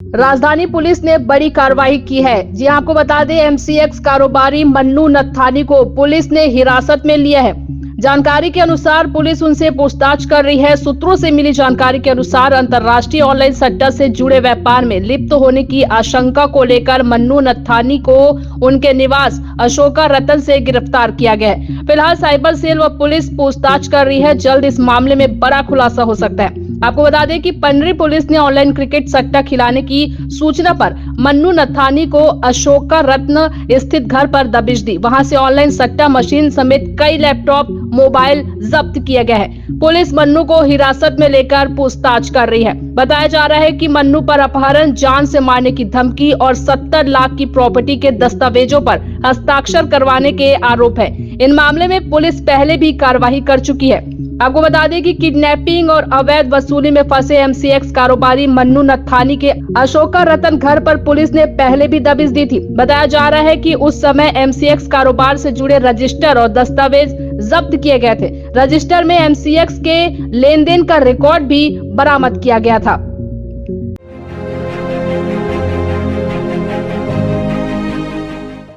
राजधानी पुलिस ने बड़ी कार्रवाई की है। जी हां, आपको बता दें, एमसीएक्स कारोबारी मन्नू नत्थानी को पुलिस ने हिरासत में लिया है। जानकारी के अनुसार पुलिस उनसे पूछताछ कर रही है। सूत्रों से मिली जानकारी के अनुसार अंतर्राष्ट्रीय ऑनलाइन सट्टा से जुड़े व्यापार में लिप्त होने की आशंका को लेकर मन्नू नत्थानी को उनके निवास अशोका रतन से गिरफ्तार किया गया है। फिलहाल साइबर सेल व पुलिस पूछताछ कर रही है। जल्द इस मामले में बड़ा खुलासा हो सकता है। आपको बता दें कि पन्री पुलिस ने ऑनलाइन क्रिकेट सट्टा खिलाने की सूचना पर मन्नू नत्थानी को अशोका रत्न स्थित घर पर दबिश दी। वहां से ऑनलाइन सट्टा मशीन समेत कई लैपटॉप, मोबाइल जब्त किया गया है। पुलिस मन्नू को हिरासत में लेकर पूछताछ कर रही है। बताया जा रहा है कि मन्नू पर अपहरण, जान से मारने की धमकी और 70 लाख की प्रॉपर्टी के दस्तावेजों पर हस्ताक्षर करवाने के आरोप है। इन मामले में पुलिस पहले भी कार्रवाई कर चुकी है। आपको बता दें कि किडनैपिंग और अवैध वसूली में फंसे एमसीएक्स कारोबारी मन्नू नत्थानी के अशोका रतन घर पर पुलिस ने पहले भी दबिश दी थी। बताया जा रहा है कि उस समय एमसीएक्स कारोबार से जुड़े रजिस्टर और दस्तावेज जब्त किए गए थे। रजिस्टर में एमसीएक्स के लेन देन का रिकॉर्ड भी बरामद किया गया था।